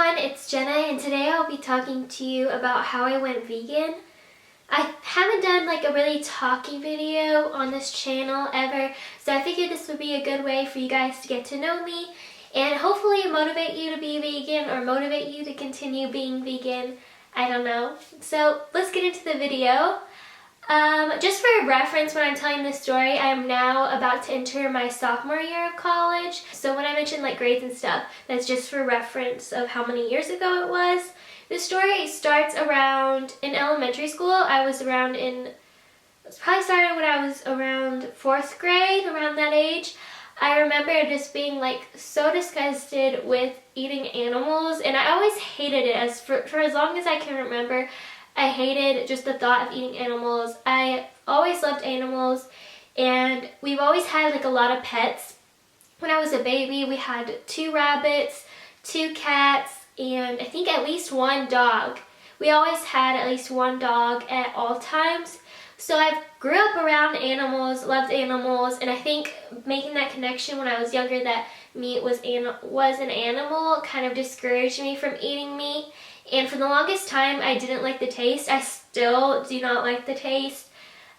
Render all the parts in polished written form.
everyone, it's Jenna, and today I'll be talking to you about how I went vegan. I haven't done like a really talky video on this channel ever, so I figured this would be a good way for you guys to get to know me and hopefully motivate you to be vegan or motivate you to continue being vegan. I don't know. So let's get into the video. Just for reference, when I'm telling this story, I am now about to enter my sophomore year of college. So when I mention like grades and stuff, that's just for reference of how many years ago it was. The story starts around in elementary school. It probably started when I was around 4th grade, around that age. I remember just being like so disgusted with eating animals, and I always hated it. For as long as I can remember, I hated just the thought of eating animals. I always loved animals, and we've always had like a lot of pets. When I was a baby, we had 2 rabbits, 2 cats, and I think at least 1 dog. We always had at least 1 dog at all times. So I grew up around animals, loved animals, and I think making that connection when I was younger that meat was an animal kind of discouraged me from eating meat. And for the longest time, I didn't like the taste. I still do not like the taste.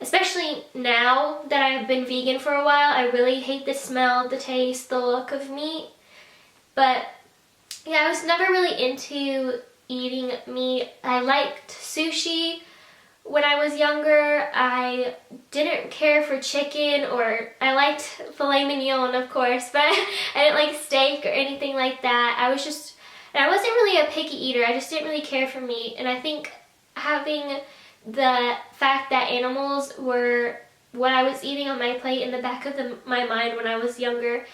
Especially now that I've been vegan for a while, I really hate the smell, the taste, the look of meat. But yeah, I was never really into eating meat. I liked sushi when I was younger. I didn't care for chicken, or I liked filet mignon, of course, but I didn't like steak or anything like that. I wasn't really a picky eater. I just didn't really care for meat. And I think having the fact that animals were what I was eating on my plate in the back of my mind when I was younger,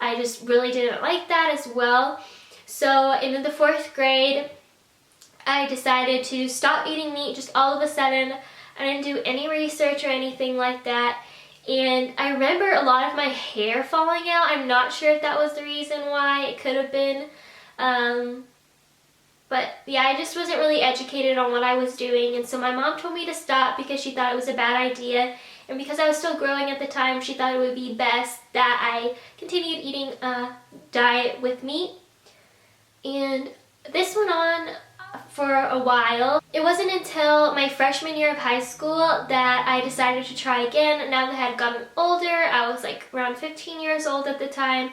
I just really didn't like that as well. So in the 4th grade, I decided to stop eating meat just all of a sudden. I didn't do any research or anything like that. And I remember a lot of my hair falling out. I'm not sure if that was the reason why. It could have been. But yeah, I just wasn't really educated on what I was doing, and so my mom told me to stop because she thought it was a bad idea, and because I was still growing at the time, she thought it would be best that I continued eating a diet with meat. And this went on for a while. It wasn't until my freshman year of high school that I decided to try again. Now that I had gotten older, I was like around 15 years old at the time.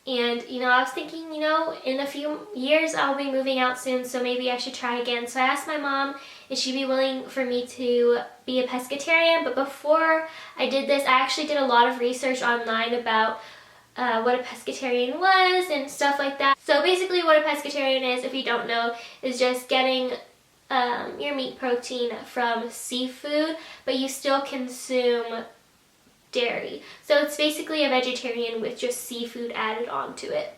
And, I was thinking, in a few years I'll be moving out soon, so maybe I should try again. So I asked my mom if she'd be willing for me to be a pescatarian. But before I did this, I actually did a lot of research online about what a pescatarian was and stuff like that. So basically what a pescatarian is, if you don't know, is just getting your meat protein from seafood, but you still consume dairy. So it's basically a vegetarian with just seafood added onto it.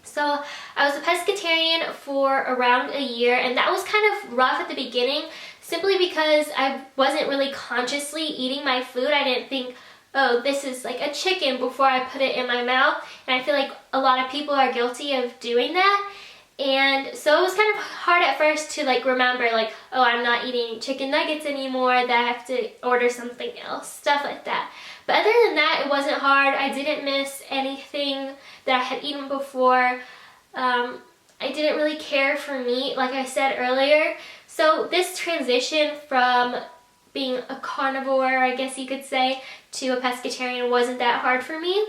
So I was a pescatarian for around a year, and that was kind of rough at the beginning simply because I wasn't really consciously eating my food. I didn't think, oh, this is like a chicken before I put it in my mouth, and I feel like a lot of people are guilty of doing that. And so it was kind of hard at first to like remember like, oh, I'm not eating chicken nuggets anymore, that I have to order something else, stuff like that. But other than that, it wasn't hard. I didn't miss anything that I had eaten before. I didn't really care for meat, like I said earlier. So this transition from being a carnivore, I guess you could say, to a pescatarian wasn't that hard for me.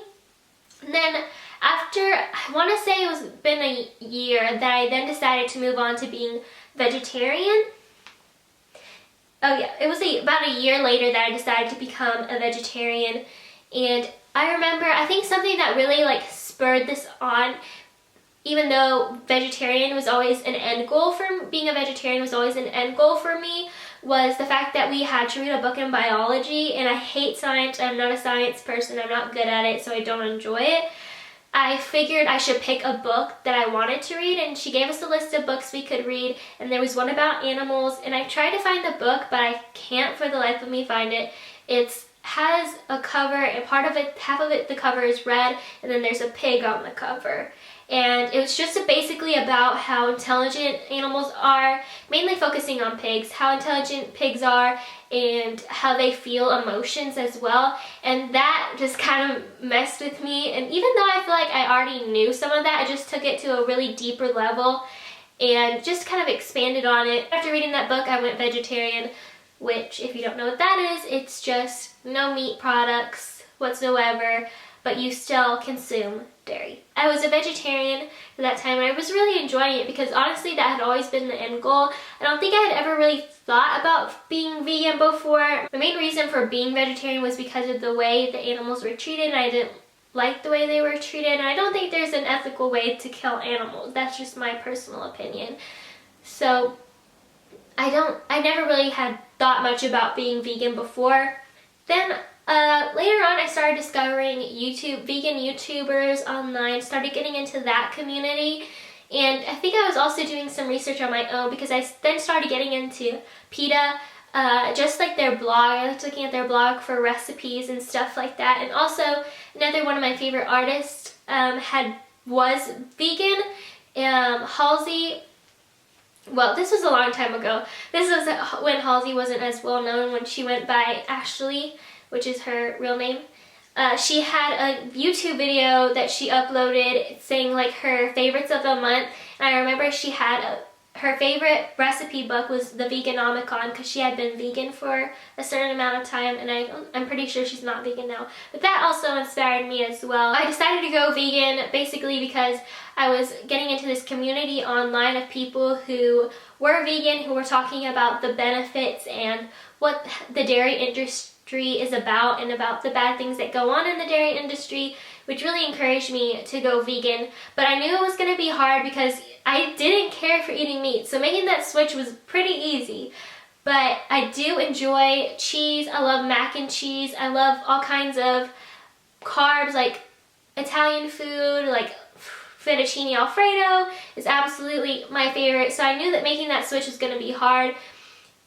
And then after, I want to say it was been a year, that I then decided to move on to being vegetarian. Oh yeah, it was about a year later that I decided to become a vegetarian. And I remember, I think something that really like spurred this on, even though vegetarian was always an end goal for being a vegetarian was always an end goal for me, was the fact that we had to read a book in biology, and I hate science. I'm not a science person. I'm not good at it, so I don't enjoy it. I figured I should pick a book that I wanted to read, and she gave us a list of books we could read, and there was one about animals, and I tried to find the book, but I can't for the life of me find it. It has a cover, and half of it, the cover is red, and then there's a pig on the cover. And it was just basically about how intelligent animals are, mainly focusing on pigs, how intelligent pigs are and how they feel emotions as well. And that just kind of messed with me. And even though I feel like I already knew some of that, I just took it to a really deeper level. and just kind of expanded on it. After reading that book, I went vegetarian, which, if you don't know what that is, it's just no meat products whatsoever, but you still consume dairy. I was a vegetarian for that time, and I was really enjoying it because honestly that had always been the end goal. I don't think I had ever really thought about being vegan before. The main reason for being vegetarian was because of the way the animals were treated, and I didn't like the way they were treated, and I don't think there's an ethical way to kill animals. That's just my personal opinion. So I never really had thought much about being vegan before. Then later on I started discovering vegan YouTubers online, started getting into that community, and I think I was also doing some research on my own because I then started getting into PETA, just like their blog. I liked looking at their blog for recipes and stuff like that. And also another one of my favorite artists was vegan, Halsey. Well, this was a long time ago. This was when Halsey wasn't as well known, when she went by Ashley, which is her real name. She had a YouTube video that she uploaded saying like her favorites of the month, and I remember she had her favorite recipe book was the Veganomicon because she had been vegan for a certain amount of time, and I'm pretty sure she's not vegan now. But that also inspired me as well. I decided to go vegan basically because I was getting into this community online of people who were vegan, who were talking about the benefits and what the dairy industry is about and about the bad things that go on in the dairy industry, which really encouraged me to go vegan. But I knew it was going to be hard because I didn't care for eating meat, so making that switch was pretty easy. But I do enjoy cheese. I love mac and cheese. I love all kinds of carbs, like Italian food, like fettuccine alfredo is absolutely my favorite. So I knew that making that switch was going to be hard.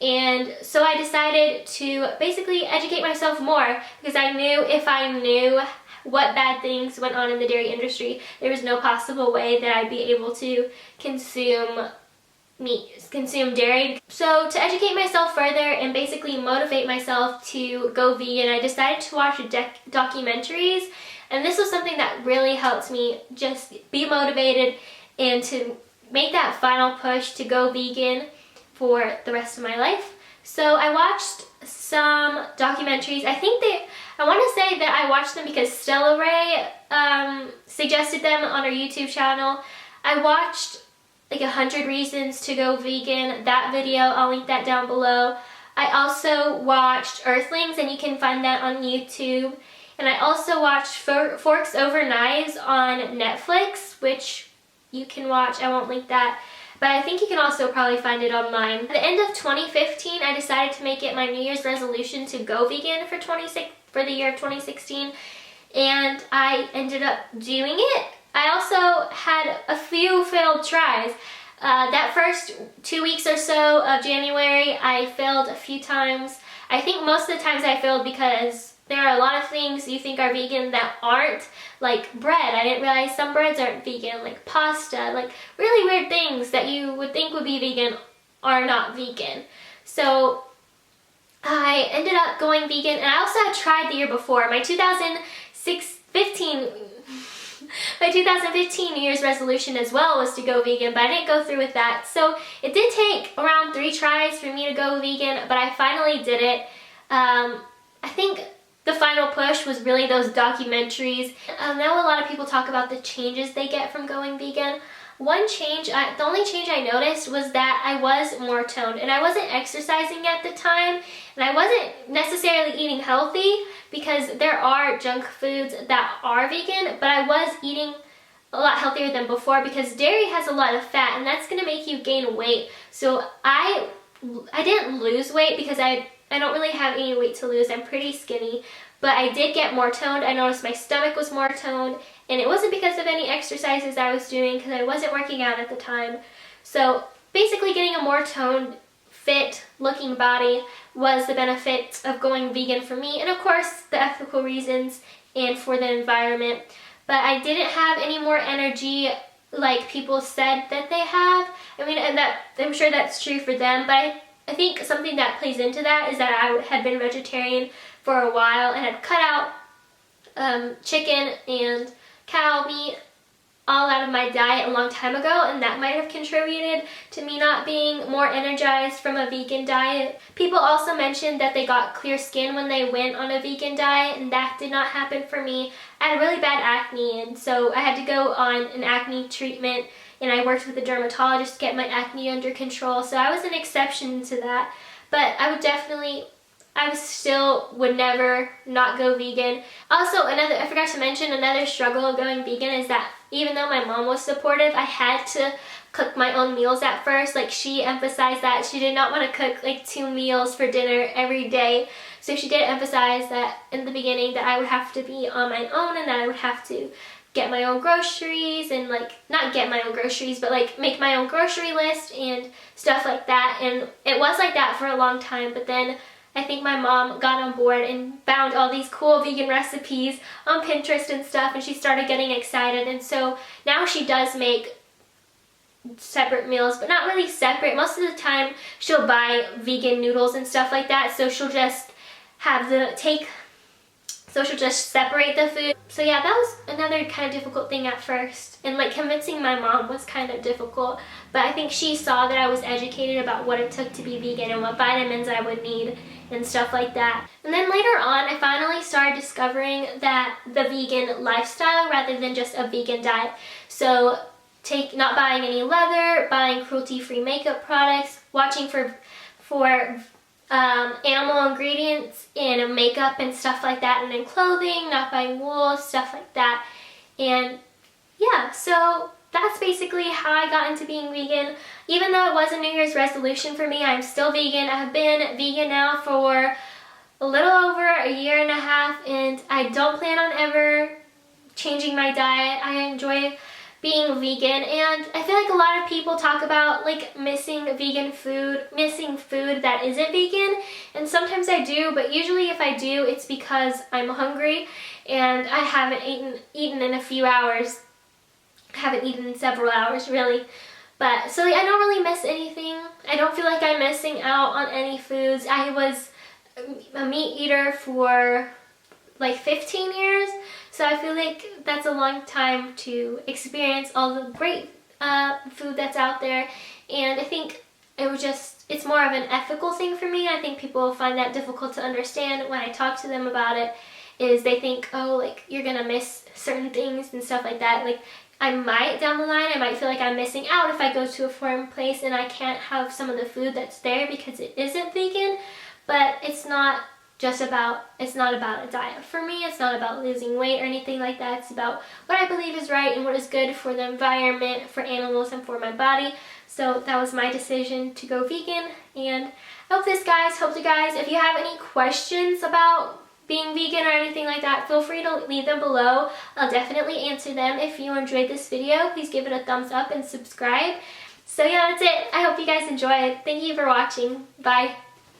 And so I decided to basically educate myself more because I knew if I knew what bad things went on in the dairy industry, there was no possible way that I'd be able to consume dairy. So to educate myself further and basically motivate myself to go vegan, I decided to watch documentaries, and this was something that really helped me just be motivated and to make that final push to go vegan for the rest of my life. So I watched some documentaries. I want to say that I watched them because Stella Rae suggested them on her YouTube channel. I watched like 100 Reasons to Go Vegan, that video, I'll link that down below. I also watched Earthlings, and you can find that on YouTube. And I also watched Forks Over Knives on Netflix, which you can watch, I won't link that. But I think you can also probably find it online. At the end of 2015, I decided to make it my New Year's resolution to go vegan for the year of 2016, and I ended up doing it. I also had a few failed tries. That first 2 weeks or so of January, I failed a few times. I think most of the times I failed because there are a lot of things you think are vegan that aren't, like bread. I didn't realize some breads aren't vegan, like pasta, like really weird things that you would think would be vegan are not vegan. So I ended up going vegan, and I also had tried the year before. My 2015 New Year's resolution as well was to go vegan, but I didn't go through with that. So it did take around 3 tries for me to go vegan, but I finally did it. I think the final push was really those documentaries. Now a lot of people talk about the changes they get from going vegan. The only change I noticed was that I was more toned, and I wasn't exercising at the time, and I wasn't necessarily eating healthy because there are junk foods that are vegan, but I was eating a lot healthier than before because dairy has a lot of fat, and that's going to make you gain weight. So I didn't lose weight because I don't really have any weight to lose. I'm pretty skinny, but I did get more toned. I noticed my stomach was more toned, and it wasn't because of any exercises I was doing because I wasn't working out at the time. So basically getting a more toned, fit looking body was the benefit of going vegan for me, and of course the ethical reasons and for the environment. But I didn't have any more energy like people said that they have. I mean, and I'm sure that's true for them, but I think something that plays into that is that I had been vegetarian for a while and had cut out chicken and cow meat all out of my diet a long time ago, and that might have contributed to me not being more energized from a vegan diet. People also mentioned that they got clear skin when they went on a vegan diet, and that did not happen for me. I had really bad acne, and so I had to go on an acne treatment, and I worked with a dermatologist to get my acne under control, so I was an exception to that. But I still would never not go vegan. Also, I forgot to mention, another struggle of going vegan is that even though my mom was supportive, I had to cook my own meals at first. Like, she emphasized that she did not want to cook like 2 meals for dinner every day. So she did emphasize that in the beginning that I would have to be on my own and that I would have to get my own groceries and not get my own groceries, but make my own grocery list and stuff like that. And it was like that for a long time, but then I think my mom got on board and found all these cool vegan recipes on Pinterest and stuff, and she started getting excited. And so now she does make separate meals, but not really separate. Most of the time she'll buy vegan noodles and stuff like that, so she'll just she'll just separate the food. So yeah, that was another kind of difficult thing at first. And convincing my mom was kind of difficult. But I think she saw that I was educated about what it took to be vegan and what vitamins I would need and stuff like that. And then later on, I finally started discovering that the vegan lifestyle rather than just a vegan diet. So not buying any leather, buying cruelty-free makeup products, watching for animal ingredients in makeup and stuff like that, and in clothing, not buying wool, stuff like that. And yeah, so that's basically how I got into being vegan. Even though it was a New Year's resolution for me, I'm still vegan. I've been vegan now for a little over a year and a half, and I don't plan on ever changing my diet. I enjoy being vegan, and I feel like a lot of people talk about missing vegan food, missing food that isn't vegan, and sometimes I do, but usually if I do, it's because I'm hungry and I haven't eaten in a few hours. I haven't eaten in several hours, really. But so I don't really miss anything. I don't feel like I'm missing out on any foods. I was a meat eater for 15 years, so I feel like that's a long time to experience all the great food that's out there. And I think it's more of an ethical thing for me. I think people find that difficult to understand when I talk to them about it, is they think, oh, you're gonna miss certain things and stuff like that. I might down the line, I might feel like I'm missing out if I go to a foreign place and I can't have some of the food that's there because it isn't vegan, but it's not about a diet for me. It's not about losing weight or anything like that. It's about what I believe is right and what is good for the environment, for animals, and for my body. So that was my decision to go vegan, and I hope you guys, if you have any questions about being vegan or anything like that, feel free to leave them below. I'll definitely answer them. If you enjoyed this video, please give it a thumbs up and subscribe. So yeah, that's it. I hope you guys enjoyed. Thank you for watching. Bye.